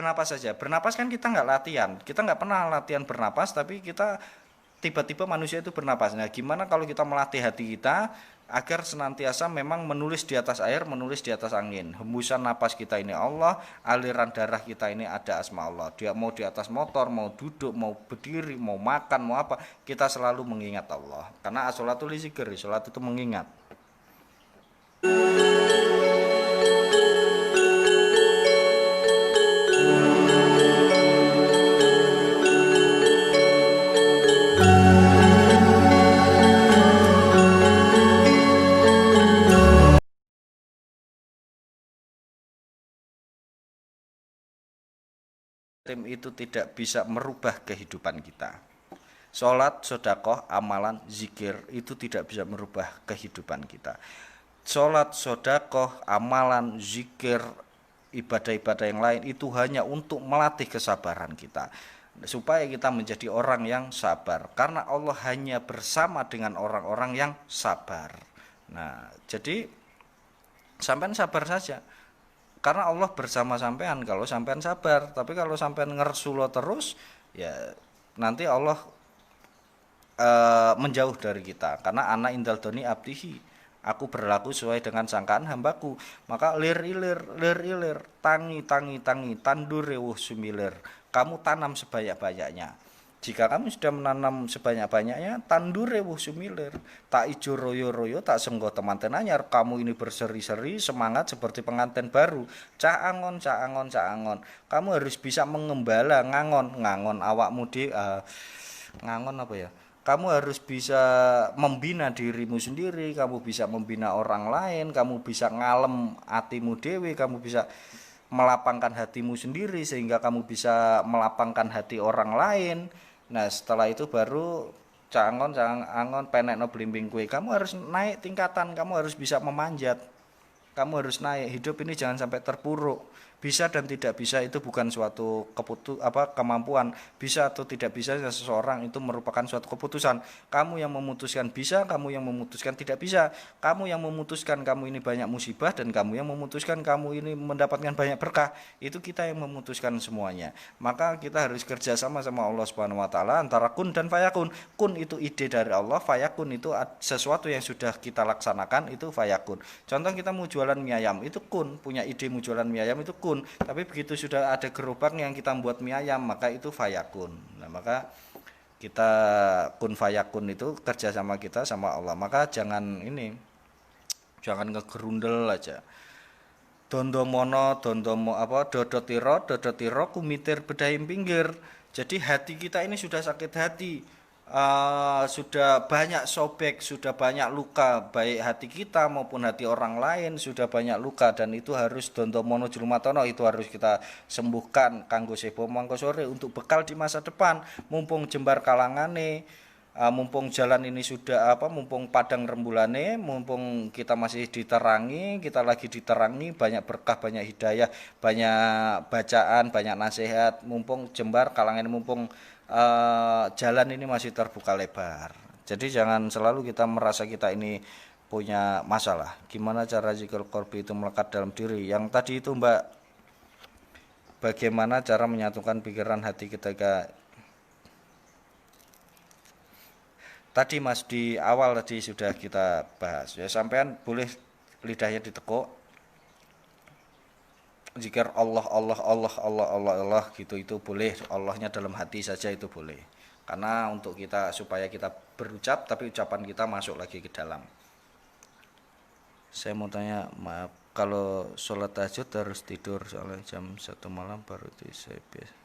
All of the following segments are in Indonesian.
bernapas saja. Bernapas kan kita nggak latihan, kita nggak pernah latihan bernapas, tapi kita tiba-tiba manusia itu bernapas. Nah, gimana kalau kita melatih hati kita agar senantiasa memang menulis di atas air, menulis di atas angin. Hembusan napas kita ini Allah, aliran darah kita ini ada asma Allah. Dia mau di atas motor, mau duduk, mau berdiri, mau makan, mau apa, kita selalu mengingat Allah. Karena as-sholatu li zikri, salat itu mengingat. Tim itu tidak bisa merubah kehidupan kita. Sholat, sodakoh, amalan, zikir itu tidak bisa merubah kehidupan kita. Sholat, sodakoh, amalan, zikir, ibadah-ibadah yang lain itu hanya untuk melatih kesabaran kita, supaya kita menjadi orang yang sabar. Karena Allah hanya bersama dengan orang-orang yang sabar. Nah, jadi sampean sabar saja. Karena Allah bersama sampean kalau sampean sabar. Tapi kalau sampean ngersulo terus, ya nanti Allah menjauh dari kita. Karena ana indal doni abdihi, aku berlaku sesuai dengan sangkaan hambaku. Maka lir ilir, tangi, tandur rewuh sumilir. Kamu tanam sebanyak-banyaknya. Jika kamu sudah menanam sebanyak-banyaknya, tandur rewuh sumilir. Tak ijo royo-royo, tak senggo temanten anyar. Kamu ini berseri-seri, semangat seperti pengantin baru. Cak angon. Kamu harus bisa mengembala, ngangon awakmu ngangon apa ya? Kamu harus bisa membina dirimu sendiri, kamu bisa membina orang lain, kamu bisa ngalem hatimu dewe, kamu bisa melapangkan hatimu sendiri sehingga kamu bisa melapangkan hati orang lain. Nah, setelah itu baru cangon penekno blimbing kue. Kamu harus naik tingkatan, kamu harus bisa memanjat. Kamu harus naik. Hidup ini jangan sampai terpuruk. Bisa dan tidak bisa itu bukan suatu kemampuan. Bisa atau tidak bisa seseorang itu merupakan suatu keputusan. Kamu yang memutuskan bisa, kamu yang memutuskan tidak bisa. Kamu yang memutuskan kamu ini banyak musibah, dan kamu yang memutuskan kamu ini mendapatkan banyak berkah. Itu kita yang memutuskan semuanya. Maka kita harus kerja sama Allah Subhanahu wa taala antara kun dan fayakun. Kun itu ide dari Allah, fayakun itu sesuatu yang sudah kita laksanakan, itu fayakun. Contoh kita mau jualan mie ayam, itu kun, punya ide mau jualan mie ayam itu kun. Tapi begitu sudah ada gerobak yang kita buat mie ayam, maka itu fayakun. Nah, maka kita kun fayakun itu kerja sama kita sama Allah. Maka jangan ngegerundel aja. Dondomono dodotiro kumitir bedahim pinggir. Jadi hati kita ini sudah sakit hati, sudah banyak sobek, sudah banyak luka, baik hati kita maupun hati orang lain sudah banyak luka, dan itu harus dondomono julmatono, itu harus kita sembuhkan kanggo sebo mangko sore untuk bekal di masa depan. Mumpung jembar kalangane, mumpung jalan ini sudah mumpung padang rembulane, mumpung kita masih diterangi, kita lagi diterangi, banyak berkah, banyak hidayah, banyak bacaan, banyak nasihat, mumpung jembar kalangan, mumpung jalan ini masih terbuka lebar. Jadi jangan selalu kita merasa kita ini punya masalah. Gimana cara zikir qalbi itu melekat dalam diri? Yang tadi itu Mbak, bagaimana cara menyatukan pikiran hati ketika tadi Mas di awal tadi sudah kita bahas. Ya, sampean boleh lidahnya ditekuk, zikir Allah gitu, itu boleh. Allahnya dalam hati saja itu boleh. Karena untuk kita supaya kita berucap tapi ucapan kita masuk lagi ke dalam. Saya mau tanya, maaf, kalau sholat tahajud harus tidur soalnya jam 1 malam baru saya biasa.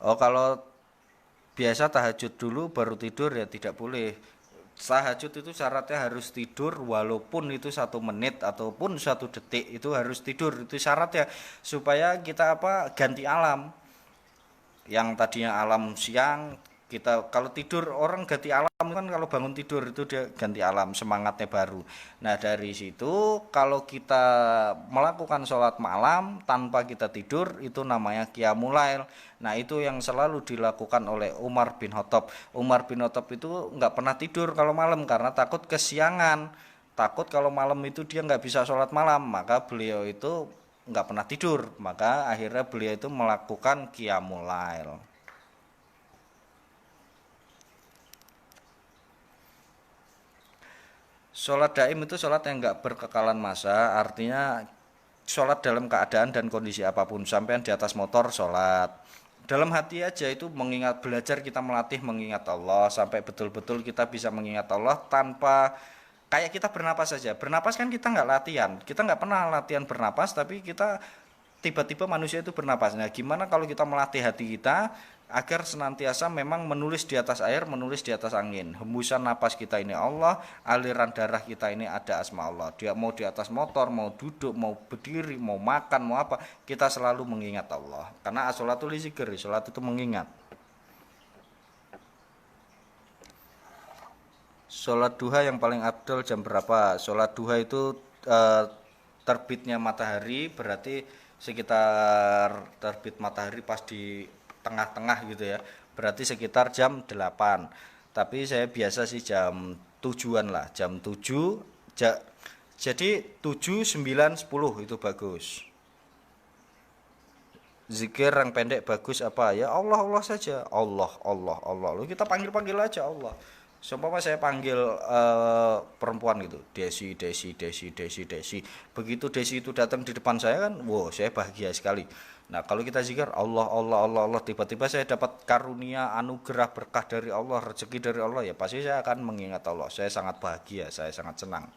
Oh, kalau biasa tahajud dulu baru tidur ya tidak boleh. Tahajud itu syaratnya harus tidur, walaupun itu 1 menit ataupun 1 detik, itu harus tidur, itu syaratnya supaya kita ganti alam. Yang tadinya alam siang, kita kalau tidur orang ganti alam kan, kalau bangun tidur itu dia ganti alam, semangatnya baru. Nah, dari situ kalau kita melakukan sholat malam tanpa kita tidur, itu namanya qiyamul lail. Nah, itu yang selalu dilakukan oleh Umar bin Khattab. Umar bin Khattab itu nggak pernah tidur kalau malam karena takut kesiangan, takut kalau malam itu dia nggak bisa sholat malam. Maka beliau itu nggak pernah tidur, maka akhirnya beliau itu melakukan qiyamul lail. Sholat daim itu sholat yang nggak berkekalan masa, artinya sholat dalam keadaan dan kondisi apapun. Sampean di atas motor sholat, dalam hati aja itu mengingat, belajar kita melatih mengingat Allah sampai betul-betul kita bisa mengingat Allah tanpa kayak kita bernapas saja. Bernapas kan kita nggak latihan, kita nggak pernah latihan bernapas, tapi kita tiba-tiba manusia itu bernapas. Nah, gimana kalau kita melatih hati kita agar senantiasa memang menulis di atas air, menulis di atas angin. Hembusan napas kita ini Allah, aliran darah kita ini ada asma Allah. Dia mau di atas motor, mau duduk, mau berdiri, mau makan, mau apa, kita selalu mengingat Allah. Karena as-sholatu li zikri, salat itu mengingat. Sholat duha yang paling abdul jam berapa? Sholat duha itu terbitnya matahari, berarti sekitar terbit matahari pas di tengah-tengah gitu ya, berarti sekitar jam 8. Tapi saya biasa sih jam 7-an lah, jam 7. Jadi 7, 9, 10 itu bagus. Zikir yang pendek bagus apa? Ya Allah Allah saja. Allah Allah Allah. Lalu kita panggil-panggil aja Allah. Seumpama saya panggil perempuan gitu, Desi, Desi, Desi, Desi, Desi. Begitu Desi itu datang di depan saya kan, wow, saya bahagia sekali. Nah, kalau kita zikir Allah, Allah, Allah, Allah, tiba-tiba saya dapat karunia, anugerah, berkah dari Allah, rezeki dari Allah, ya pasti saya akan mengingat Allah. Saya sangat bahagia, saya sangat senang.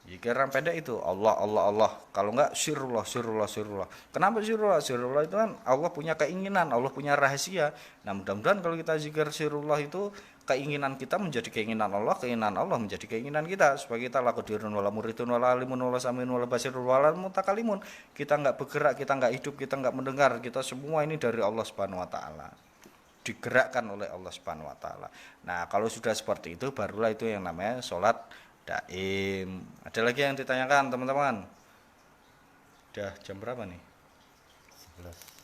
Zikir yang pendek itu Allah, Allah, Allah. Kalau enggak sirullah, sirullah, sirullah. Kenapa sirullah? Sirullah itu kan Allah punya keinginan, Allah punya rahasia. Nah, mudah-mudahan kalau kita zikir sirullah itu keinginan kita menjadi keinginan Allah menjadi keinginan kita, supaya kita lakudirun wala muridun wala alimun wala samin wala basirun wala mutakalimun. Kita enggak bergerak, kita enggak hidup, kita enggak mendengar, kita semua ini dari Allah Subhanahu wa taala. Digerakkan oleh Allah Subhanahu wa taala. Nah, kalau sudah seperti itu barulah itu yang namanya sholat daim. Ada lagi yang ditanyakan teman-teman? Udah jam berapa nih? 11.